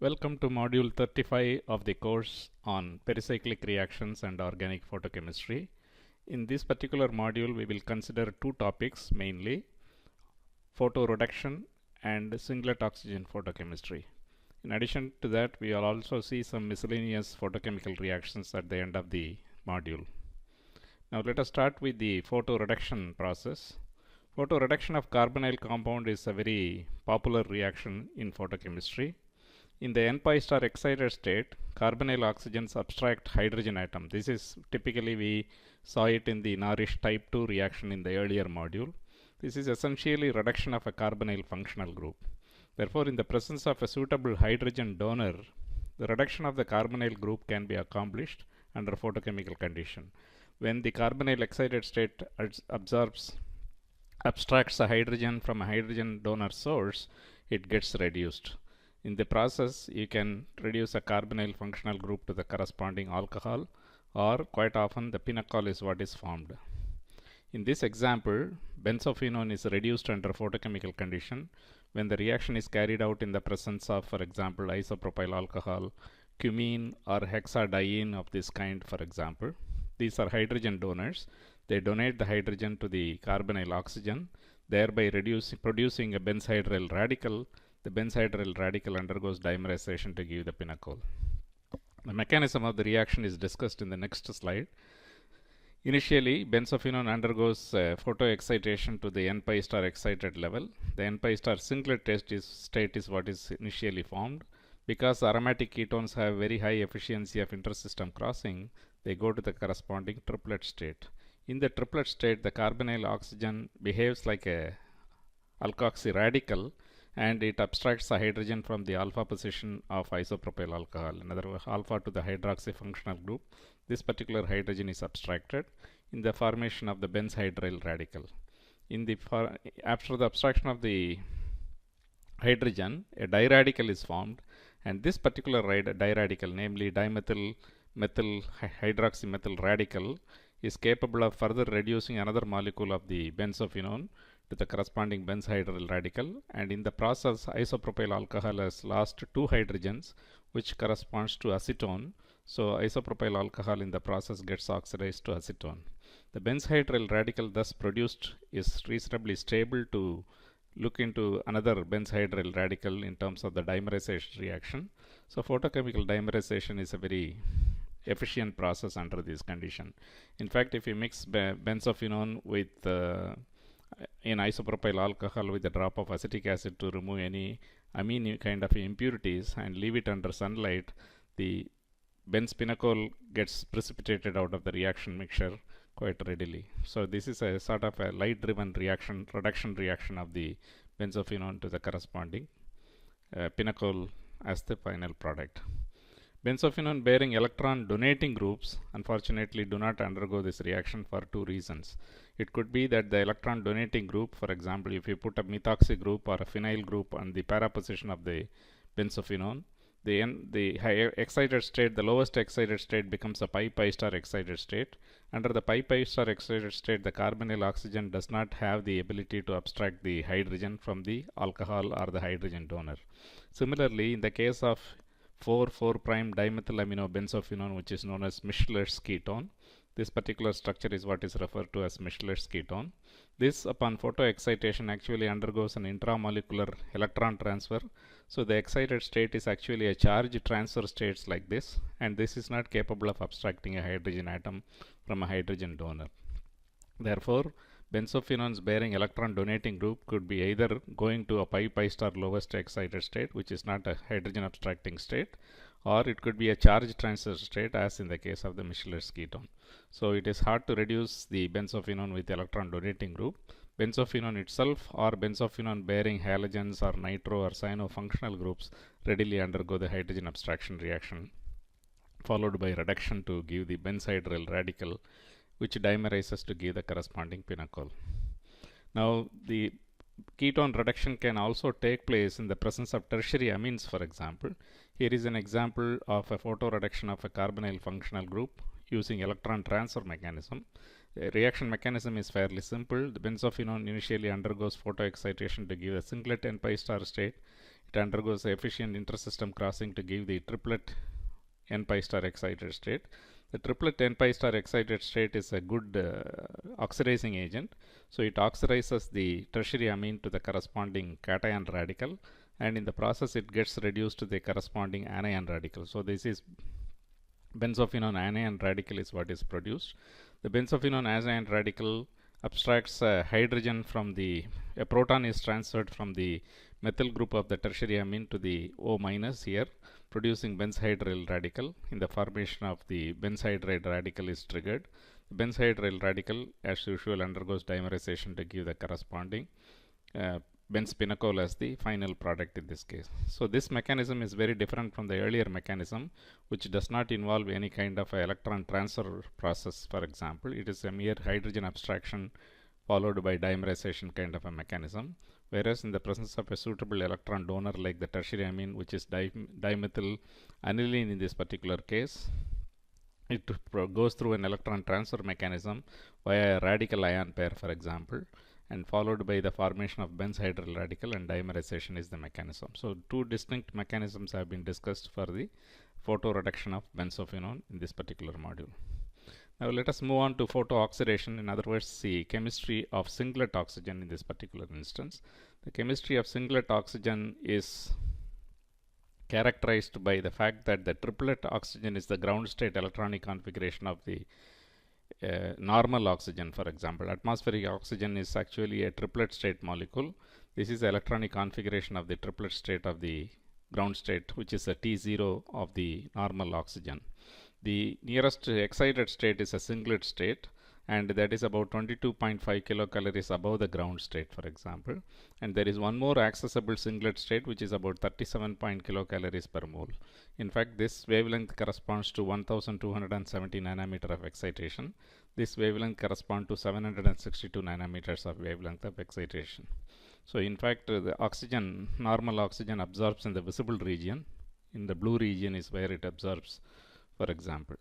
Welcome to Module 35 of the course on pericyclic reactions and organic photochemistry. In this particular module, we will consider two topics mainly: photoreduction and singlet oxygen photochemistry. In addition to that, we will also see some miscellaneous photochemical reactions at the end of the module. Now let us start with the photoreduction process. Photoreduction of carbonyl compound is a very popular reaction in photochemistry. In the n-pi star excited state, carbonyl oxygens subtract hydrogen atom. This is typically we saw it in the Narish type 2 reaction in the earlier module. This is essentially reduction of a carbonyl functional group. Therefore, in the presence of a suitable hydrogen donor, the reduction of the carbonyl group can be accomplished under photochemical condition. When the carbonyl excited state abstracts a hydrogen from a hydrogen donor source, it gets reduced. In the process, you can reduce a carbonyl functional group to the corresponding alcohol, or quite often the pinacol is what is formed. In this example, benzophenone is reduced under photochemical condition when the reaction is carried out in the presence of, for example, isopropyl alcohol, cumene or hexadiene of this kind, for example. These are hydrogen donors. They donate the hydrogen to the carbonyl oxygen, thereby producing a benzhydryl radical. The benzhydryl radical undergoes dimerization to give the pinacol. The mechanism of the reaction is discussed in the next slide. Initially, benzophenone undergoes photoexcitation to the n-pi star excited level. The n-pi star singlet state is what is initially formed. Because aromatic ketones have very high efficiency of intersystem crossing, they go to the corresponding triplet state. In the triplet state, the carbonyl oxygen behaves like a alkoxy radical, and it abstracts the hydrogen from the alpha position of isopropyl alcohol. In other words, alpha to the hydroxy functional group. This particular hydrogen is abstracted in the formation of the benzhydryl radical. After the abstraction of the hydrogen, a diradical is formed, and this particular diradical, namely dimethyl methyl hydroxymethyl radical, is capable of further reducing another molecule of the benzophenone to the corresponding benzhydryl radical, and in the process isopropyl alcohol has lost two hydrogens, which corresponds to acetone. So isopropyl alcohol in the process gets oxidized to acetone. The benzhydryl radical thus produced is reasonably stable to look into another benzhydryl radical in terms of the dimerization reaction. So photochemical dimerization is a very efficient process under this condition. In fact, if you mix benzophenone with in isopropyl alcohol with a drop of acetic acid to remove any amine kind of impurities and leave it under sunlight, the benzpinacol gets precipitated out of the reaction mixture quite readily. So this is a sort of a light driven reduction reaction of the benzophenone to the corresponding pinacol as the final product. Benzophenone bearing electron donating groups unfortunately do not undergo this reaction for two reasons. It could be that the electron donating group, for example, if you put a methoxy group or a phenyl group on the para position of the benzophenone, the higher excited state, the lowest excited state becomes a pi star excited state. Under the pi star excited state, the carbonyl oxygen does not have the ability to abstract the hydrogen from the alcohol or the hydrogen donor. Similarly, in the case of 4,4' dimethylamino benzophenone, which is known as Mischler's ketone, this particular structure is what is referred to as Mischler's ketone. This, upon photoexcitation, actually undergoes an intramolecular electron transfer. So the excited state is actually a charge transfer state like this, and this is not capable of abstracting a hydrogen atom from a hydrogen donor. Therefore, benzophenones bearing electron donating group could be either going to a pi star lowest excited state, which is not a hydrogen abstracting state, or it could be a charge transfer state, as in the case of the Mischler's ketone. So it is hard to reduce the benzophenone with electron donating group. Benzophenone itself or benzophenone bearing halogens or nitro or cyano functional groups readily undergo the hydrogen abstraction reaction, followed by reduction to give the benzhydryl radical, which dimerizes to give the corresponding pinacol. Now, the ketone reduction can also take place in the presence of tertiary amines, for example. Here is an example of a photoreduction of a carbonyl functional group using electron transfer mechanism. The reaction mechanism is fairly simple. The benzophenone initially undergoes photoexcitation to give a singlet n-pi star state. It undergoes efficient intersystem crossing to give the triplet n pi star excited state. The triplet n pi star excited state is a good oxidizing agent. So it oxidizes the tertiary amine to the corresponding cation radical, and in the process it gets reduced to the corresponding anion radical. So this is benzophenone anion radical is what is produced. The benzophenone anion radical abstracts hydrogen from a proton is transferred from the methyl group of the tertiary amine to the O minus here, producing benzhydryl radical. In the formation of the benzhydride radical is triggered. The benzhydryl radical, as usual, undergoes dimerization to give the corresponding benzpinacol as the final product in this case. So this mechanism is very different from the earlier mechanism, which does not involve any kind of electron transfer process. For example, it is a mere hydrogen abstraction followed by dimerization kind of a mechanism, whereas in the presence of a suitable electron donor like the tertiary amine, which is dimethyl aniline in this particular case, it goes through an electron transfer mechanism via a radical ion pair, for example, and followed by the formation of benzhydryl radical, and dimerization is the mechanism. So two distinct mechanisms have been discussed for the photoreduction of benzophenone in this particular module. Now let us move on to photooxidation, in other words the chemistry of singlet oxygen in this particular instance. The chemistry of singlet oxygen is characterized by the fact that the triplet oxygen is the ground state electronic configuration of the normal oxygen. For example, atmospheric oxygen is actually a triplet state molecule. This is the electronic configuration of the triplet state of the ground state, which is a T0 of the normal oxygen. The nearest excited state is a singlet state, and that is about 22.5 kilocalories above the ground state, for example. And there is one more accessible singlet state which is about 37 kilocalories per mole. In fact, this wavelength corresponds to 1270 nanometer of excitation. This wavelength corresponds to 762 nanometers of wavelength of excitation. So in fact, the oxygen, normal oxygen, absorbs in the visible region. In the blue region is where it absorbs, for example.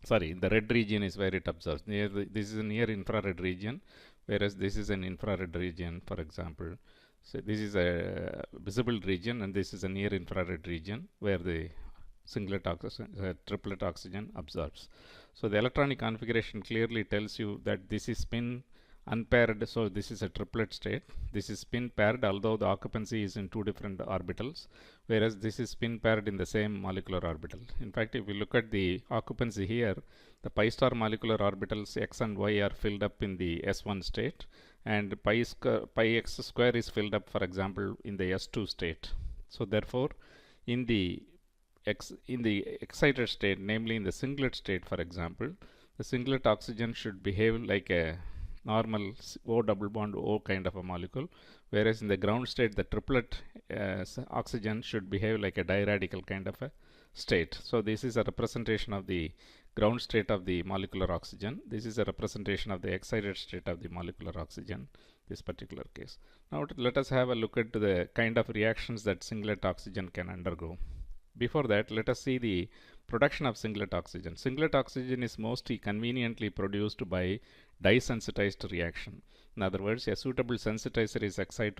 Sorry, the red region is where it absorbs. This is a near infrared region, whereas this is an infrared region, for example. So this is a visible region, and this is a near infrared region where the triplet oxygen absorbs. So the electronic configuration clearly tells you that this is spin unpaired, so this is a triplet state. This is spin paired, although the occupancy is in two different orbitals, whereas this is spin paired in the same molecular orbital. In fact, if we look at the occupancy here, the pi star molecular orbitals x and y are filled up in the S1 state, and pi x square is filled up, for example, in the S2 state. So therefore, in the excited state, namely in the singlet state, for example, the singlet oxygen should behave like a normal O double bond O kind of a molecule, whereas in the ground state the triplet oxygen should behave like a diradical kind of a state. So this is a representation of the ground state of the molecular oxygen. This is a representation of the excited state of the molecular oxygen, this particular case. Now let us have a look at the kind of reactions that singlet oxygen can undergo. Before that, let us see the production of singlet oxygen. Singlet oxygen is mostly conveniently produced by dye-sensitized reaction. In other words, a suitable sensitizer is excited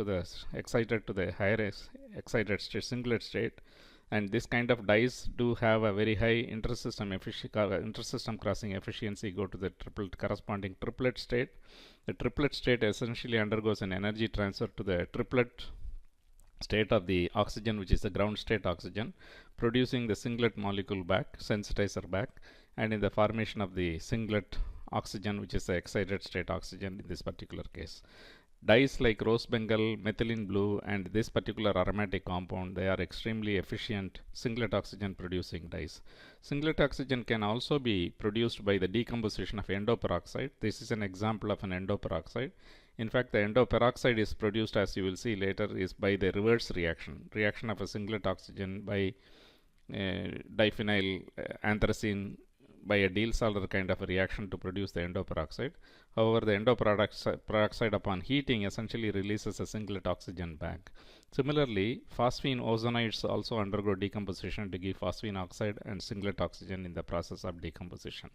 to the higher excited state, singlet state, and this kind of dyes do have a very high intersystem crossing efficiency, go to the corresponding triplet state. The triplet state essentially undergoes an energy transfer to the triplet state of the oxygen, which is the ground state oxygen, producing the singlet molecule back, sensitizer back, and in the formation of the singlet oxygen, which is the excited state oxygen in this particular case. Dyes like rose bengal, methylene blue, and this particular aromatic compound, they are extremely efficient singlet oxygen producing dyes. Singlet oxygen can also be produced by the decomposition of endoperoxide. This is an example of an endoperoxide. In fact, the endoperoxide is produced, as you will see later, is by the reverse reaction of a singlet oxygen by diphenyl anthracene by a Diels-Alder kind of a reaction to produce the endoperoxide. However, the endoperoxide upon heating essentially releases a singlet oxygen back. Similarly, phosphine ozonides also undergo decomposition to give phosphine oxide and singlet oxygen in the process of decomposition.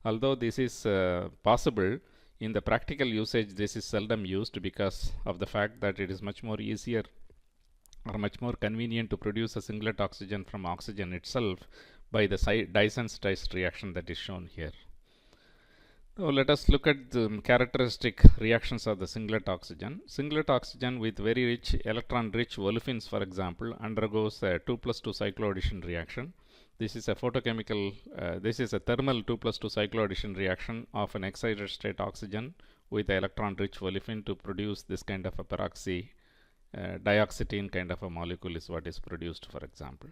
Although this is possible, in the practical usage this is seldom used because of the fact that it is much more easier are much more convenient to produce a singlet oxygen from oxygen itself by the dye-sensitized reaction that is shown here. Now let us look at the characteristic reactions of the singlet oxygen. Singlet oxygen with very rich electron-rich olefins, for example, undergoes a 2+2 cycloaddition reaction. This is a this is a thermal 2+2 cycloaddition reaction of an excited state oxygen with electron-rich olefin to produce this kind of a peroxy dioxetine kind of a molecule is what is produced, for example.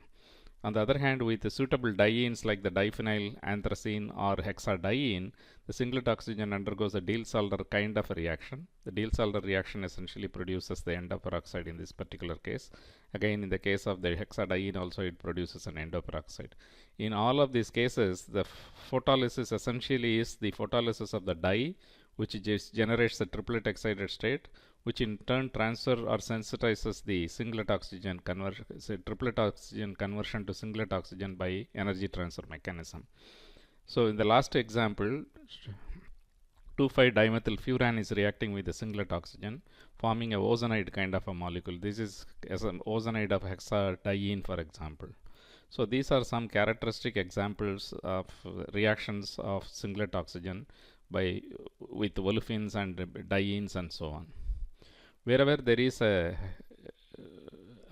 On the other hand, with the suitable dienes like the diphenyl anthracene or hexadiene, the singlet oxygen undergoes a Diels-Alder kind of a reaction. The Diels-Alder reaction essentially produces the endo peroxide in this particular case. Again, in the case of the hexadiene also it produces an endo peroxide. In all of these cases, the photolysis essentially is the photolysis of the dye, which just generates the triplet excited state, which in turn transfer or sensitizes the singlet oxygen triplet oxygen conversion to singlet oxygen by energy transfer mechanism. So in the last example, 2,5-dimethylfuran is reacting with the singlet oxygen, forming a ozonide kind of a molecule. This is as an ozonide of hexadiene, for example. So these are some characteristic examples of reactions of singlet oxygen with olefins and dienes and so on. Wherever there is a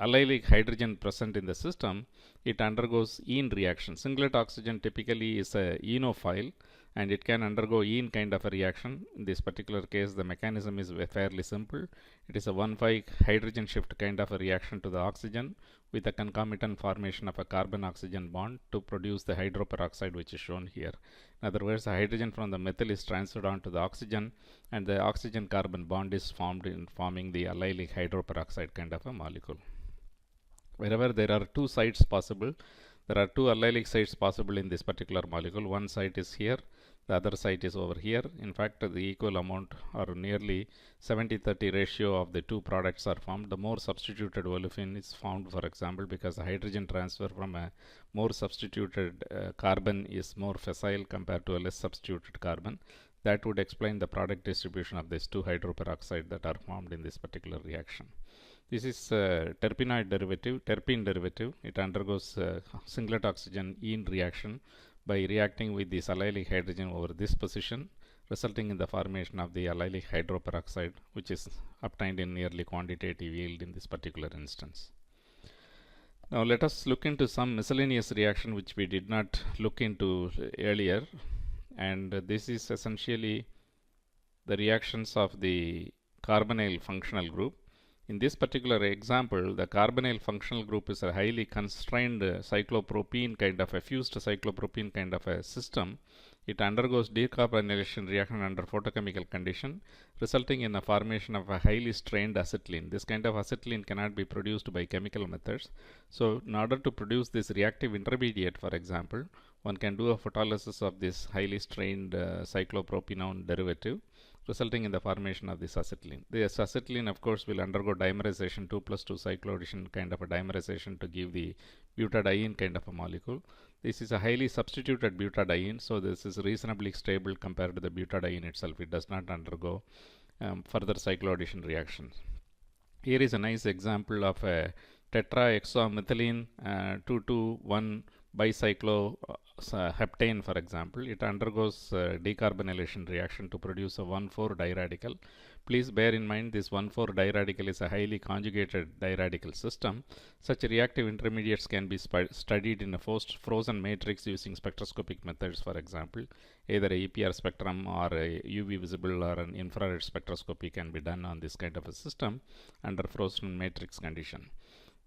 allylic hydrogen present in the system, it undergoes ene reaction. Singlet oxygen typically is a enophile and it can undergo ene kind of a reaction. In this particular case, the mechanism is fairly simple. It is a 1,5 hydrogen shift kind of a reaction to the oxygen with a concomitant formation of a carbon-oxygen bond to produce the hydroperoxide, which is shown here. In other words, the hydrogen from the methyl is transferred onto the oxygen and the oxygen-carbon bond is formed in forming the allylic hydroperoxide kind of a molecule. Wherever there are two sites possible, there are two allylic sites possible in this particular molecule. One site is here, the other site is over here. In fact, the equal amount or nearly 70-30 ratio of the two products are formed. The more substituted olefin is found, for example, because the hydrogen transfer from a more substituted carbon is more facile compared to a less substituted carbon. That would explain the product distribution of these two hydroperoxide that are formed in this particular reaction. This is terpene derivative. It undergoes singlet oxygen ene reaction by reacting with this allylic hydrogen over this position, resulting in the formation of the allylic hydroperoxide, which is obtained in nearly quantitative yield in this particular instance. Now let us look into some miscellaneous reaction which we did not look into earlier, and this is essentially the reactions of the carbonyl functional group. In this particular example, the carbonyl functional group is a highly constrained cyclopropene kind of a fused cyclopropene kind of a system. It undergoes decarbonylation reaction under photochemical condition, resulting in the formation of a highly strained acetylene. This kind of acetylene cannot be produced by chemical methods. So in order to produce this reactive intermediate, for example, one can do a photolysis of this highly strained cyclopropenone derivative, resulting in the formation of this acetylene. This acetylene, of course, will undergo dimerization, 2+2 cycloaddition kind of a dimerization to give the butadiene kind of a molecule. This is a highly substituted butadiene, so this is reasonably stable compared to the butadiene itself. It does not undergo further cycloaddition reactions. Here is a nice example of a tetrahexamethylene 2,2,1 bicycloheptane, for example. It undergoes decarbonylation reaction to produce a 1,4 diradical. Please bear in mind this 1,4 diradical is a highly conjugated diradical system. Such reactive intermediates can be studied in a frozen matrix using spectroscopic methods, for example. Either a EPR spectrum or a UV visible or an infrared spectroscopy can be done on this kind of a system under frozen matrix condition.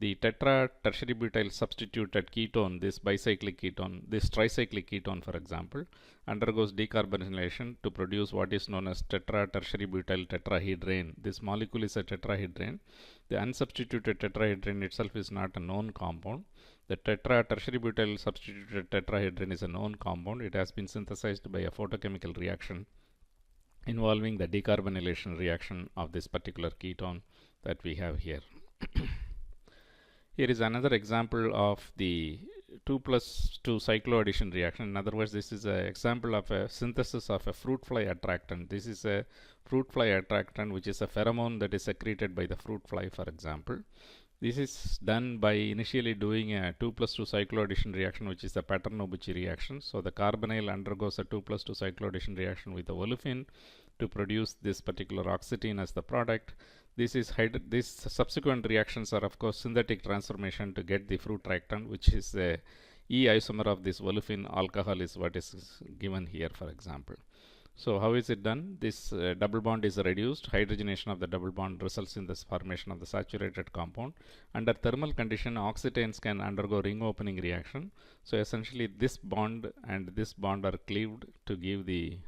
The tetra tertiary butyl substituted ketone, this bicyclic ketone, this tricyclic ketone, for example, undergoes decarbonylation to produce what is known as tetra tertiary butyl tetrahydrane. This molecule is a tetrahydrane. The unsubstituted tetrahydrane itself is not a known compound. The tetra tertiary butyl substituted tetrahydrane is a known compound. It has been synthesized by a photochemical reaction involving the decarbonylation reaction of this particular ketone that we have here. Here is another example of the 2+2 cycloaddition reaction. In other words, this is an example of a synthesis of a fruit fly attractant. This is a fruit fly attractant which is a pheromone that is secreted by the fruit fly, for example. This is done by initially doing a 2+2 cycloaddition reaction, which is the Paterno-Bucci reaction. So the carbonyl undergoes a 2+2 cycloaddition reaction with the olefin to produce this particular oxetine as the product. These subsequent reactions are of course synthetic transformation to get the fructactant, which is the E isomer of this olefin alcohol is what is given here, for example. So how is it done? This double bond is reduced. Hydrogenation of the double bond results in this formation of the saturated compound. Under thermal condition, oxytanes can undergo ring opening reaction. So essentially this bond and this bond are cleaved to give the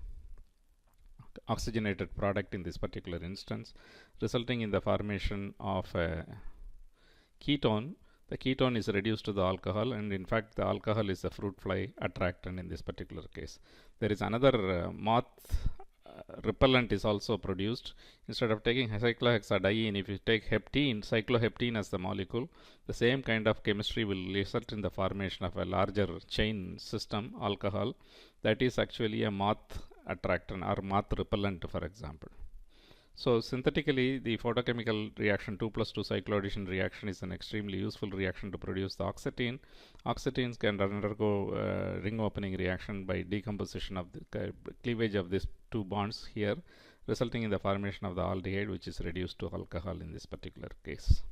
oxygenated product in this particular instance, resulting in the formation of a ketone. The ketone is reduced to the alcohol, and in fact the alcohol is a fruit fly attractant in this particular case. There is another moth repellent is also produced. Instead of taking cyclohexadiene, if you take heptene, cycloheptene as the molecule, the same kind of chemistry will result in the formation of a larger chain system alcohol that is actually a moth attractant or moth repellent, for example. So synthetically, the photochemical reaction 2+2 cycloaddition reaction is an extremely useful reaction to produce the oxetine. Oxetines can undergo ring opening reaction by decomposition of the cleavage of these two bonds here, resulting in the formation of the aldehyde, which is reduced to alcohol in this particular case.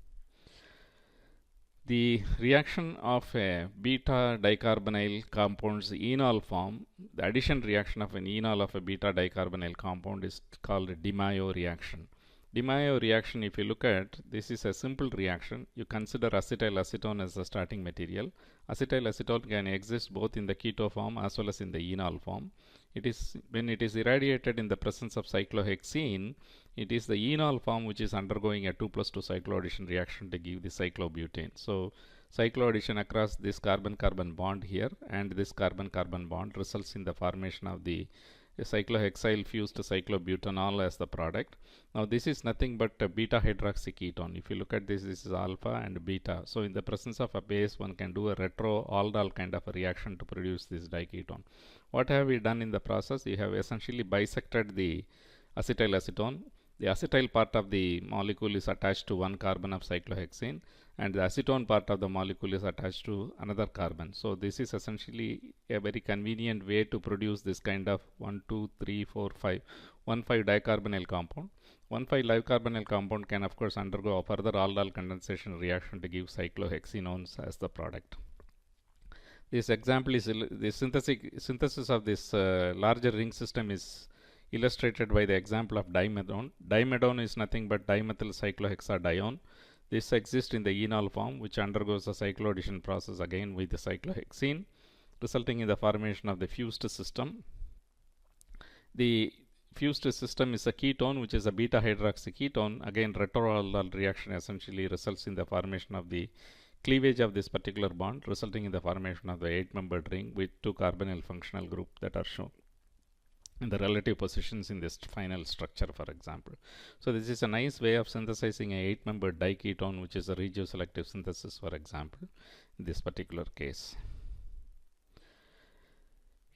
The reaction of a beta dicarbonyl compound's enol form, the addition reaction of an enol of a beta dicarbonyl compound is called a De Mayo reaction. De Mayo reaction, if you look at, this is a simple reaction. You consider acetyl acetone as the starting material. Acetyl acetone can exist both in the keto form as well as in the enol form. When it is irradiated in the presence of cyclohexene, it is the enol form which is undergoing a 2+2 cycloaddition reaction to give the cyclobutane. So cycloaddition across this carbon-carbon bond here and this carbon-carbon bond results in the formation of the cyclohexyl fused cyclobutanol as the product. Now this is nothing but a beta hydroxyketone. If you look at this, this is alpha and beta. So in the presence of a base, one can do a retro-aldol kind of a reaction to produce this diketone. What have we done in the process? We have essentially bisected the acetyl acetone. The acetyl part of the molecule is attached to one carbon of cyclohexane, and the acetone part of the molecule is attached to another carbon. So this is essentially a very convenient way to produce this kind of 1,2,3,4,5 1,5 dicarbonyl compound. 1,5 dicarbonyl compound can of course undergo a further aldol condensation reaction to give cyclohexenones as the product. This example is the synthesis of this larger ring system is illustrated by the example of dimethone. Dimethone is nothing but dimethyl cyclohexadione. This exists in the enol form, which undergoes a cycloaddition process again with the cyclohexene, resulting in the formation of the fused system. The fused system is a ketone, which is a beta hydroxyketone. Again, retroaldol reaction essentially results in the formation of the cleavage of this particular bond, resulting in the formation of the 8-membered ring with 2 carbonyl functional group that are shown in the relative positions in this final structure, for example. So this is a nice way of synthesizing a 8-membered diketone, which is a regioselective synthesis, for example, in this particular case.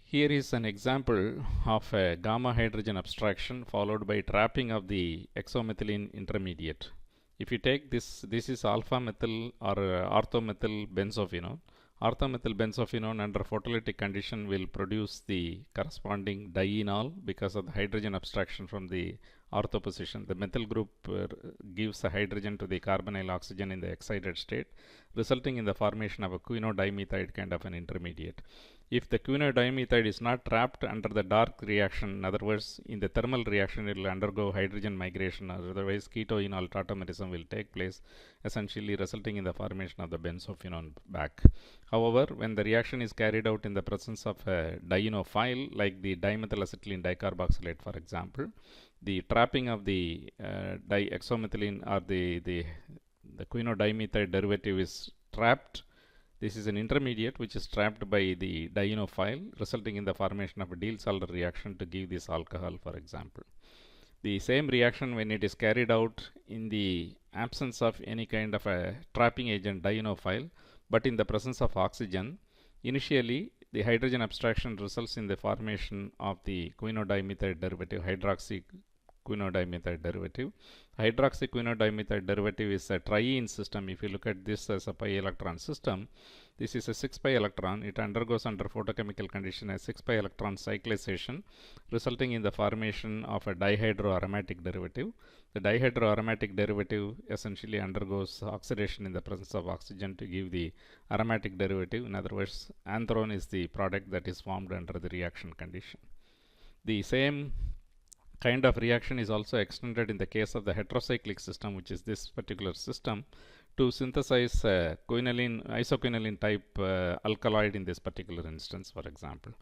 Here is an example of a gamma hydrogen abstraction followed by trapping of the exomethylene intermediate. If you take this is alpha methyl or orthomethyl benzophenone. Orthomethyl benzophenone under photolytic condition will produce the corresponding dienol because of the hydrogen abstraction from the ortho position. The methyl group gives a hydrogen to the carbonyl oxygen in the excited state, resulting in the formation of a quinodimethyl kind of an intermediate. If the quinodimethyl is not trapped under the dark reaction, in other words, in the thermal reaction, it will undergo hydrogen migration, or otherwise ketoenol tautomerism will take place, essentially resulting in the formation of the benzophenone back. However, when the reaction is carried out in the presence of a dienophile, like the dimethylacetylene dicarboxylate, for example, the trapping of the diexomethylene or the quinodimethyl derivative is trapped. This is an intermediate which is trapped by the dienophile, resulting in the formation of a Diels-Alder reaction to give this alcohol, for example. The same reaction, when it is carried out in the absence of any kind of a trapping agent dienophile, but in the presence of oxygen, initially the hydrogen abstraction results in the formation of the quinodimethyl derivative hydroxy quinodimethyl derivative. Hydroxyquinodimethyl derivative is a triene system. If you look at this as a pi electron system, this is a 6 pi electron. It undergoes under photochemical condition a 6 pi electron cyclization, resulting in the formation of a dihydroaromatic derivative. The dihydroaromatic derivative essentially undergoes oxidation in the presence of oxygen to give the aromatic derivative. In other words, anthrone is the product that is formed under the reaction condition. The same kind of reaction is also extended in the case of the heterocyclic system, which is this particular system, to synthesize isoquinoline type alkaloid in this particular instance, for example.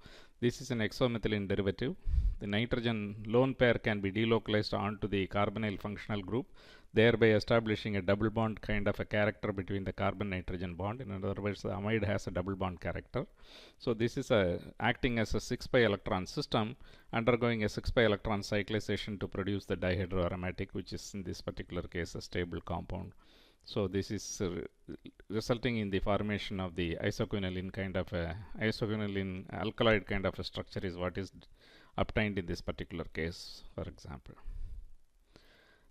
This is an exomethylene derivative. The nitrogen lone pair can be delocalized onto the carbonyl functional group, thereby establishing a double bond kind of a character between the carbon-nitrogen bond. In other words, the amide has a double bond character. So this is acting as a 6 pi electron system, undergoing a 6 pi electron cyclization to produce the dihydroaromatic, which is in this particular case a stable compound. So this is resulting in the formation of the isoquinoline kind of a isoquinoline alkaloid kind of a structure is what is obtained in this particular case, for example.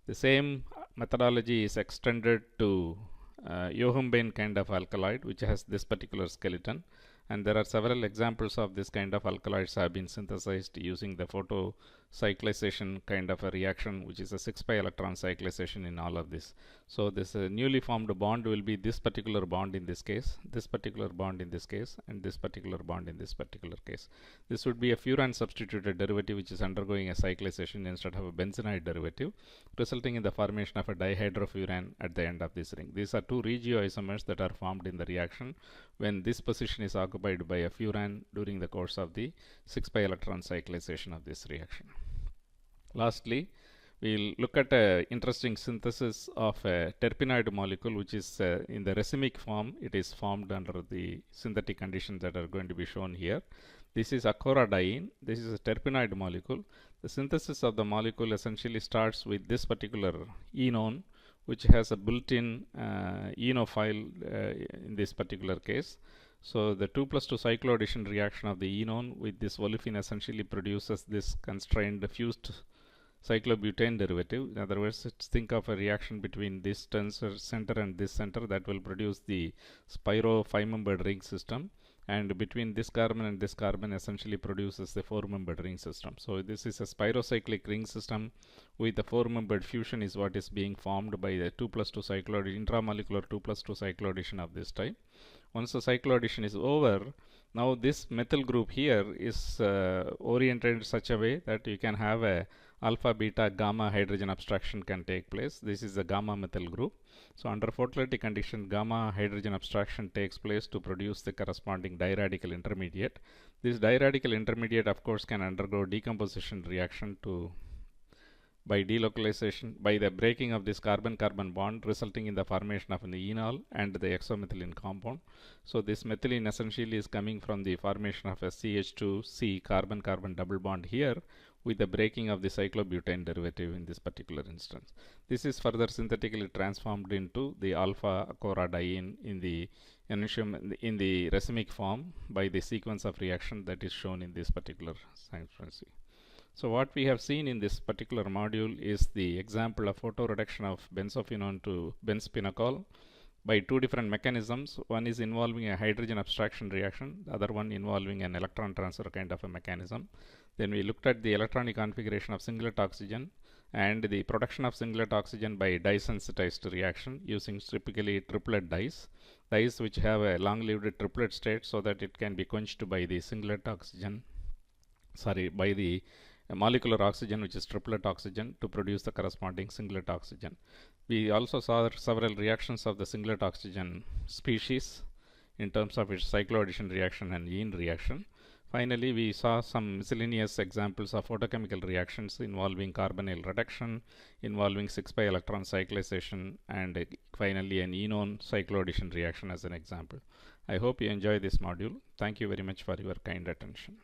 The same methodology is extended to yohimbane kind of alkaloid, which has this particular skeleton, and there are several examples of this kind of alkaloids have been synthesized using the photocyclization kind of a reaction, which is a 6 pi electron cyclization in all of this. So this newly formed bond will be this particular bond in this case, this particular bond in this case, and this particular bond in this particular case. This would be a furan substituted derivative which is undergoing a cyclization instead of a benzenide derivative, resulting in the formation of a dihydrofuran at the end of this ring. These are two regioisomers that are formed in the reaction when this position is occupied by a furan during the course of the 6 pi electron cyclization of this reaction. Lastly, we'll look at an interesting synthesis of a terpenoid molecule, which is in the racemic form. It is formed under the synthetic conditions that are going to be shown here. This is accoradiene. This is a terpenoid molecule. The synthesis of the molecule essentially starts with this particular enone, which has a built-in enophile in this particular case. So the 2+2 cycloaddition reaction of the enone with this olefin essentially produces this constrained fused cyclobutane derivative. In other words, let's think of a reaction between this center and this center that will produce the spiro 5-membered ring system, and between this carbon and this carbon essentially produces the 4-membered ring system. So this is a spirocyclic ring system with the 4-membered fusion is what is being formed by the 2+2 cycloaddition, intramolecular 2+2 cycloaddition of this type. Once the cycloaddition is over, now this methyl group here is oriented in such a way that you can have a alpha, beta, gamma hydrogen abstraction can take place. This is the gamma methyl group. So under photolytic condition, gamma hydrogen abstraction takes place to produce the corresponding diradical intermediate. This diradical intermediate of course can undergo decomposition reaction by delocalization, by the breaking of this carbon-carbon bond, resulting in the formation of an enol and the exomethylene compound. So this methylene essentially is coming from the formation of a CH2C carbon-carbon double bond here with the breaking of the cyclobutane derivative in this particular instance. This is further synthetically transformed into the alpha accoradiene in the racemic form by the sequence of reaction that is shown in this particular frequency. So what we have seen in this particular module is the example of photoreduction of benzophenone to benzphenacol by two different mechanisms. One is involving a hydrogen abstraction reaction, the other one involving an electron transfer kind of a mechanism. Then we looked at the electronic configuration of singlet oxygen and the production of singlet oxygen by dye-sensitized reaction using typically triplet dyes which have a long-lived triplet state so that it can be quenched by the singlet oxygen, by the molecular oxygen, which is triplet oxygen, to produce the corresponding singlet oxygen. We also saw several reactions of the singlet oxygen species in terms of its cycloaddition reaction and ene reaction. Finally, we saw some miscellaneous examples of photochemical reactions involving carbonyl reduction, involving 6 pi electron cyclization, and finally an enone cycloaddition reaction as an example. I hope you enjoy this module. Thank you very much for your kind attention.